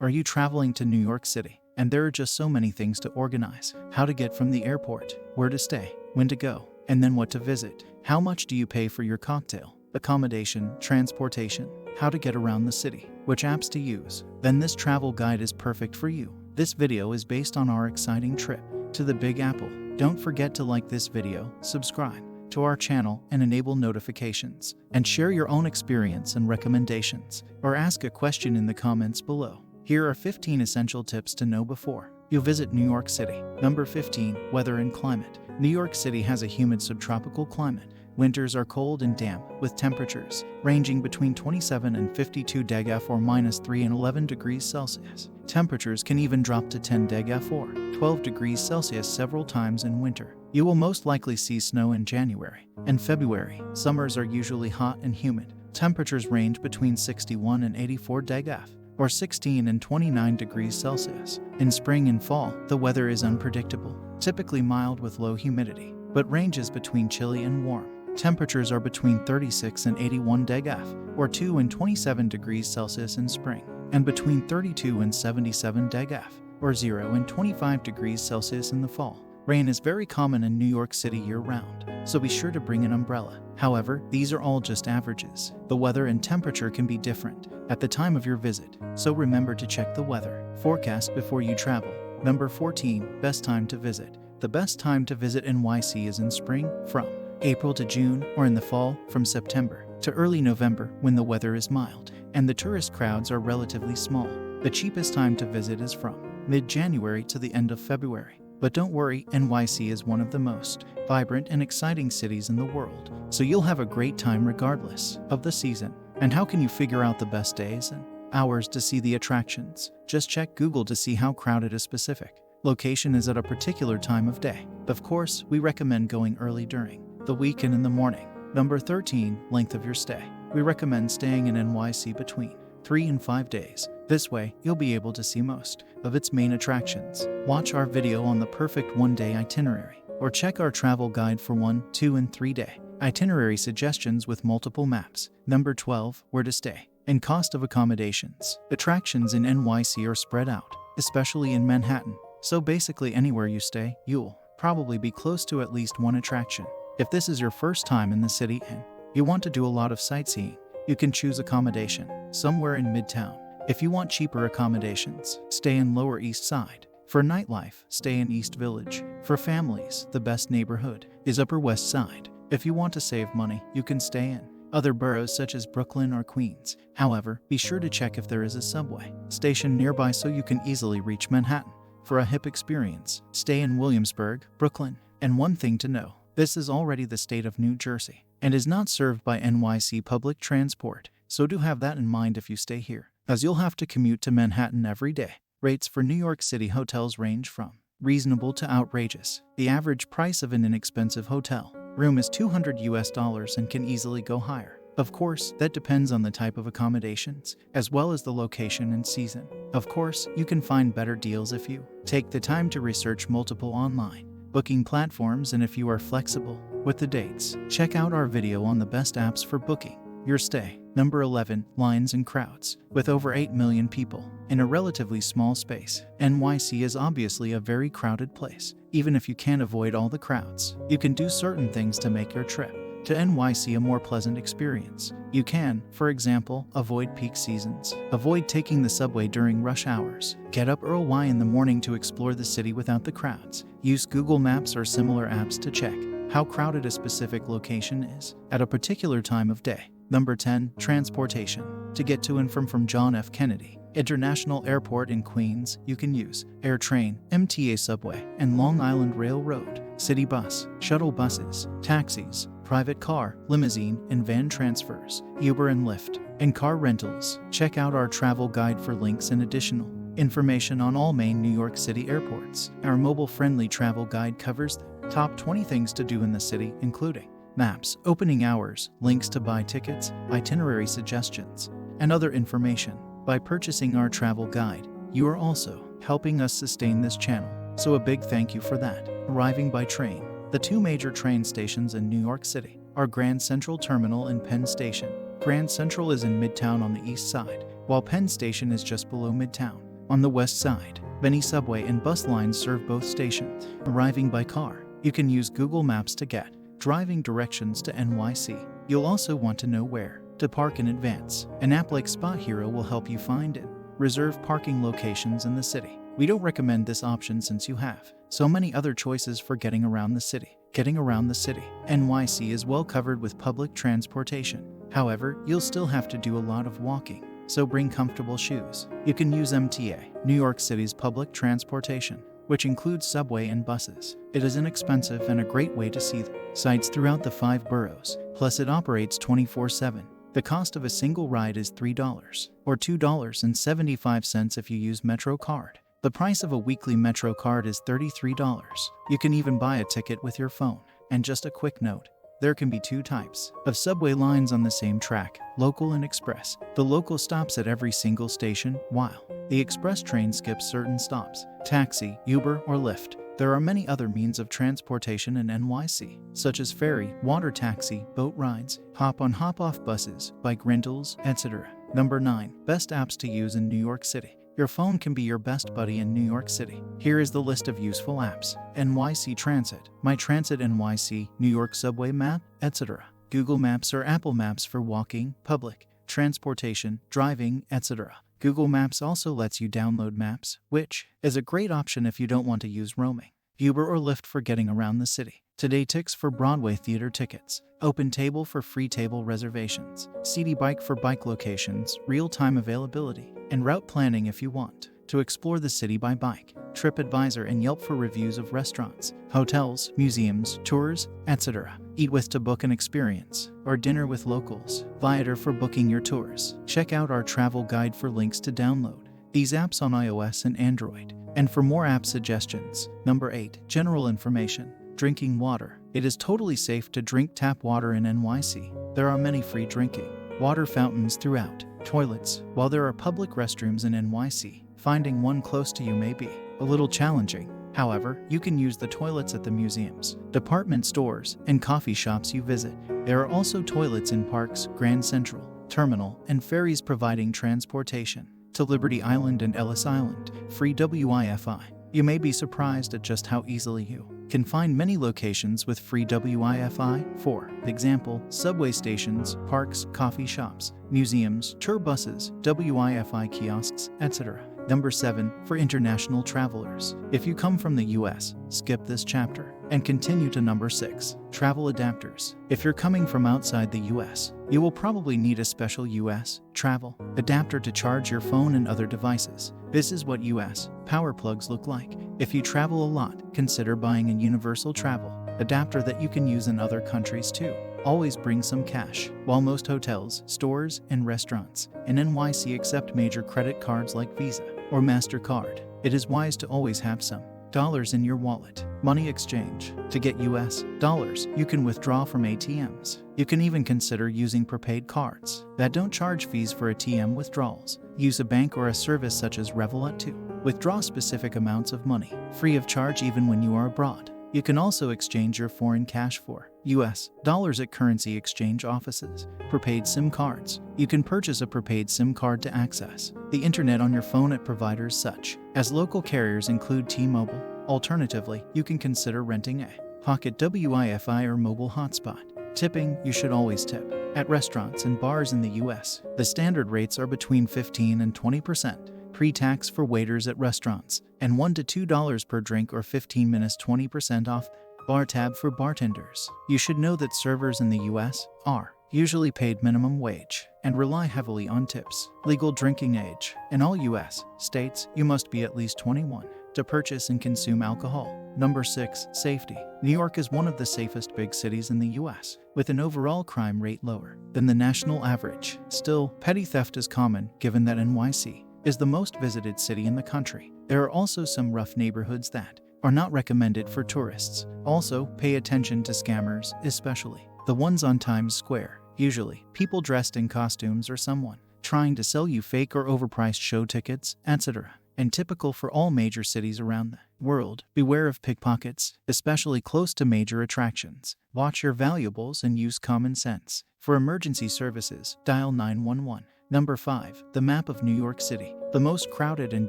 Are you traveling to New York City? And there are just so many things to organize. How to get from the airport, where to stay, when to go, and then what to visit. How much do you pay for your cocktail? Accommodation, transportation, how to get around the city, which apps to use. Then this travel guide is perfect for you. This video is based on our exciting trip to the Big Apple. Don't forget to like this video, subscribe to our channel and enable notifications, and share your own experience and recommendations, or ask a question in the comments below. Here are 15 essential tips to know before you visit New York City. Number 15. Weather and climate. New York City has a humid subtropical climate. Winters are cold and damp, with temperatures ranging between 27 and 52 degF or -3 and 11 degrees Celsius. Temperatures can even drop to 10 degF or 12 degrees Celsius several times in winter. You will most likely see snow in January and February. Summers are usually hot and humid. Temperatures range between 61 and 84 degF or 16 and 29 degrees Celsius. In spring and fall, the weather is unpredictable, typically mild with low humidity, but ranges between chilly and warm. Temperatures are between 36 and 81 degF, or 2 and 27 degrees Celsius in spring, and between 32 and 77 degF, or 0 and 25 degrees Celsius in the fall. Rain is very common in New York City year-round, so be sure to bring an umbrella. However, these are all just averages. The weather and temperature can be different at the time of your visit, so remember to check the weather forecast before you travel. Number 14. Best time to visit. The best time to visit NYC is in spring, from April to June, or in the fall, from September to early November, when the weather is mild and the tourist crowds are relatively small. The cheapest time to visit is from mid-January to the end of February. But don't worry, NYC is one of the most vibrant and exciting cities in the world, so you'll have a great time regardless of the season. And how can you figure out the best days and hours to see the attractions? Just check Google to see how crowded a specific location is at a particular time of day. Of course, we recommend going early during the week and in the morning. Number 13. Length of your stay. We recommend staying in NYC between 3 and 5 days. This way, you'll be able to see most of its main attractions. Watch our video on the perfect one-day itinerary, or check our travel guide for 1, 2, and 3-day itinerary suggestions with multiple maps. Number 12. Where to stay and cost of accommodations. Attractions in NYC are spread out, especially in Manhattan, so basically anywhere you stay, you'll probably be close to at least one attraction. If this is your first time in the city and you want to do a lot of sightseeing, you can choose accommodation somewhere in Midtown. If you want cheaper accommodations, stay in Lower East Side. For nightlife, stay in East Village. For families, the best neighborhood is Upper West Side. If you want to save money, you can stay in other boroughs such as Brooklyn or Queens. However, be sure to check if there is a subway station nearby so you can easily reach Manhattan. For a hip experience, stay in Williamsburg, Brooklyn. And one thing to know, this is already the state of New Jersey and is not served by NYC public transport, so do have that in mind if you stay here, as you'll have to commute to Manhattan every day. Rates for New York City hotels range from reasonable to outrageous. The average price of an inexpensive hotel room is $200 and can easily go higher. Of course, that depends on the type of accommodations, as well as the location and season. Of course, you can find better deals if you take the time to research multiple online booking platforms, and if you are flexible with the dates, check out our video on the best apps for booking your stay. Number 11. Lines and crowds. With over 8 million people in a relatively small space, NYC is obviously a very crowded place. Even if you can't avoid all the crowds, you can do certain things to make your trip to NYC a more pleasant experience. You can, for example, avoid peak seasons. Avoid taking the subway during rush hours. Get up early in the morning to explore the city without the crowds. Use Google Maps or similar apps to check how crowded a specific location is at a particular time of day. Number 10. Transportation. To get to and from John F. Kennedy International Airport in Queens, you can use AirTrain, MTA Subway, and Long Island Railroad, city bus, shuttle buses, taxis, private car, limousine, and van transfers, Uber and Lyft, and car rentals. Check out our travel guide for links and additional information on all main New York City airports. Our mobile-friendly travel guide covers the top 20 things to do in the city, including maps, opening hours, links to buy tickets, itinerary suggestions, and other information. By purchasing our travel guide, you are also helping us sustain this channel, so a big thank you for that. Arriving by train. The two major train stations in New York City are Grand Central Terminal and Penn Station. Grand Central is in Midtown on the east side, while Penn Station is just below Midtown. On the west side, many subway and bus lines serve both stations. Arriving by car, you can use Google Maps to get driving directions to NYC. You'll also want to know where to park in advance. An app like Spot Hero will help you find and reserve parking locations in the city. We don't recommend this option since you have so many other choices for getting around the city. NYC is well covered with public transportation. However, you'll still have to do a lot of walking, so bring comfortable shoes. You can use MTA, New York City's public transportation, which includes subway and buses. It is inexpensive and a great way to see the sights throughout the 5 boroughs. Plus, it operates 24/7. The cost of a single ride is $3 or $2.75 if you use Metro Card. The price of a weekly Metro card is $33. You can even buy a ticket with your phone. And just a quick note, there can be 2 types of subway lines on the same track, local and express. The local stops at every single station, while the express train skips certain stops. Taxi, Uber, or Lyft. There are many other means of transportation in NYC, such as ferry, water taxi, boat rides, hop-on hop-off buses, bike rentals, etc. Number 9. Best apps to use in New York City. Your phone can be your best buddy in New York City. Here is the list of useful apps. NYC Transit, My Transit NYC, New York Subway Map, etc. Google Maps or Apple Maps for walking, public transportation, driving, etc. Google Maps also lets you download maps, which is a great option if you don't want to use roaming. Uber or Lyft for getting around the city. Today Tix for Broadway theater tickets. Open Table for free table reservations. CD Bike for bike locations, real-time availability, and route planning if you want to explore the city by bike. TripAdvisor and Yelp for reviews of restaurants, hotels, museums, tours, etc. Eat With to book an experience, or dinner with locals. Viator for booking your tours. Check out our travel guide for links to download these apps on iOS and Android. And for more app suggestions. Number 8. General information. Drinking water. It is totally safe to drink tap water in NYC. There are many free drinking water fountains throughout. Toilets. While there are public restrooms in NYC, finding one close to you may be a little challenging. However, you can use the toilets at the museums, department stores, and coffee shops you visit. There are also toilets in parks, Grand Central, Terminal, and ferries providing transportation to Liberty Island and Ellis Island. Free Wi-Fi. You may be surprised at just how easily you can find many locations with free Wi-Fi. For example, subway stations, parks, coffee shops, museums, tour buses, Wi-Fi kiosks, etc. Number 7. For international travelers. If you come from the US, skip this chapter and continue to number 6. Travel adapters. If you're coming from outside the US, you will probably need a special US travel adapter to charge your phone and other devices. This is what US power plugs look like. If you travel a lot, consider buying a universal travel adapter that you can use in other countries too. Always bring some cash. While most hotels, stores, and restaurants in NYC accept major credit cards like Visa or MasterCard, it is wise to always have some dollars in your wallet. Money exchange. To get US dollars, you can withdraw from ATMs. You can even consider using prepaid cards that don't charge fees for ATM withdrawals. Use a bank or a service such as Revolut to withdraw specific amounts of money, free of charge even when you are abroad. You can also exchange your foreign cash for US dollars at currency exchange offices. Prepaid SIM cards. You can purchase a prepaid SIM card to access the internet on your phone at providers such as local carriers include T-Mobile. Alternatively, you can consider renting a pocket Wi-Fi or mobile hotspot. Tipping. You should always tip. At restaurants and bars in the US, the standard rates are between 15 and 20%. Pre-tax for waiters at restaurants, and $1 to $2 per drink or 15 minutes 20% off. Bar tab for bartenders. You should know that servers in the US are usually paid minimum wage and rely heavily on tips. Legal drinking age. In all US states, you must be at least 21 to purchase and consume alcohol. Number 6. Safety. New York is one of the safest big cities in the US, with an overall crime rate lower than the national average. Still, petty theft is common given that NYC is the most visited city in the country. There are also some rough neighborhoods that are not recommended for tourists. Also, pay attention to scammers, especially the ones on Times Square. Usually, people dressed in costumes or someone trying to sell you fake or overpriced show tickets, etc. And typical for all major cities around the world. Beware of pickpockets, especially close to major attractions. Watch your valuables and use common sense. For emergency services, dial 911. Number 5. The map of New York City. The most crowded and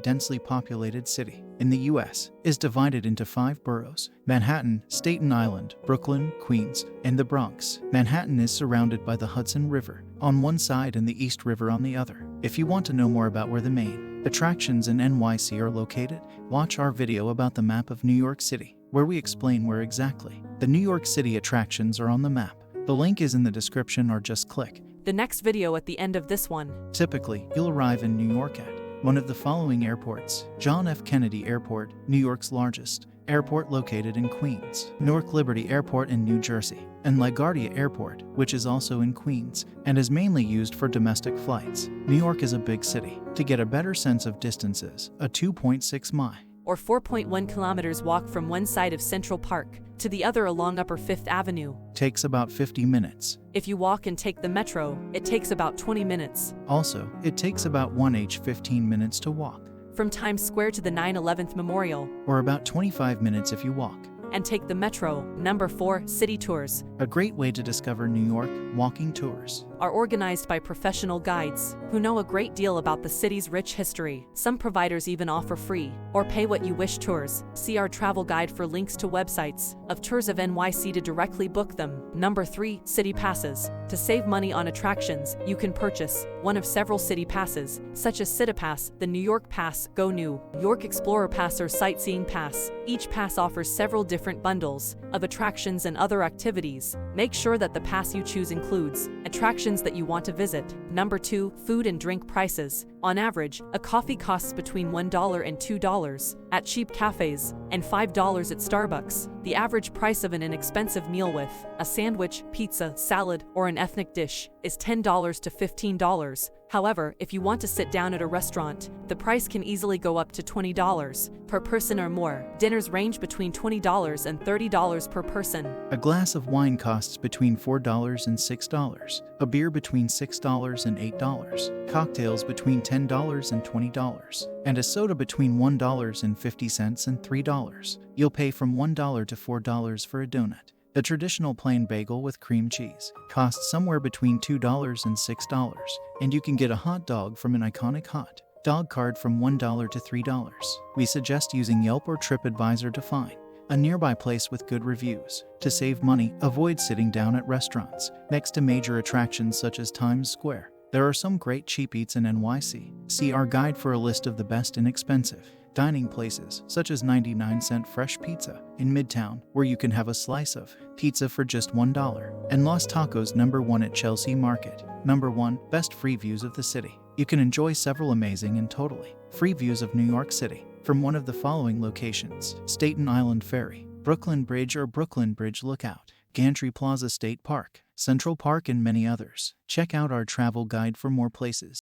densely populated city in the US is divided into 5 boroughs: Manhattan, Staten Island, Brooklyn, Queens, and the Bronx. Manhattan is surrounded by the Hudson River on one side and the East River on the other. If you want to know more about where the main attractions in NYC are located, watch our video about the map of New York City, where we explain where exactly the New York City attractions are on the map. The link is in the description, or just click the next video at the end of this one. Typically, you'll arrive in New York at one of the following airports: John F. Kennedy Airport, New York's largest airport located in Queens; Newark Liberty Airport in New Jersey; and LaGuardia Airport, which is also in Queens and is mainly used for domestic flights. New York is a big city. To get a better sense of distances, a 2.6-mile or 4.1 kilometers walk from one side of Central Park to the other along Upper Fifth Avenue takes about 50 minutes. If you walk and take the metro, it takes about 20 minutes. Also, it takes about 15 minutes to walk from Times Square to the 9/11 Memorial, or about 25 minutes if you walk and take the metro. Number 4. City tours. A great way to discover New York. Walking tours are organized by professional guides who know a great deal about the city's rich history. Some providers even offer free or pay what you wish tours. See our travel guide for links to websites of tours of NYC to directly book them. Number 3. City passes. To save money on attractions, you can purchase one of several city passes, such as CityPass, the New York Pass, Go New York Explorer Pass, or Sightseeing Pass. Each pass offers several different bundles of attractions and other activities. Make sure that the pass you choose includes attractions that you want to visit. Number 2. Food and drink prices. On average, a coffee costs between $1 and $2 at cheap cafes and $5 at Starbucks. The average price of an inexpensive meal with a sandwich, pizza, salad, or an ethnic dish is $10 to $15. However, if you want to sit down at a restaurant, the price can easily go up to $20 per person or more. Dinners range between $20 and $30 per person. A glass of wine costs between $4 and $6, a beer between $6 and $8, cocktails between $10 and $20, and a soda between $1.50 and $3. You'll pay from $1 to $4 for a donut. A traditional plain bagel with cream cheese costs somewhere between $2 and $6, and you can get a hot dog from an iconic hot dog cart from $1 to $3. We suggest using Yelp or TripAdvisor to find a nearby place with good reviews. To save money, avoid sitting down at restaurants next to major attractions such as Times Square. There are some great cheap eats in NYC. See our guide for a list of the best inexpensive dining places, such as 99-cent fresh pizza in Midtown, where you can have a slice of pizza for just $1, and Los Tacos Number 1 at Chelsea Market. Number 1. Best free views of the city. You can enjoy several amazing and totally free views of New York City from one of the following locations: Staten Island Ferry, Brooklyn Bridge or Brooklyn Bridge Lookout, Gantry Plaza State Park, Central Park, and many others. Check out our travel guide for more places.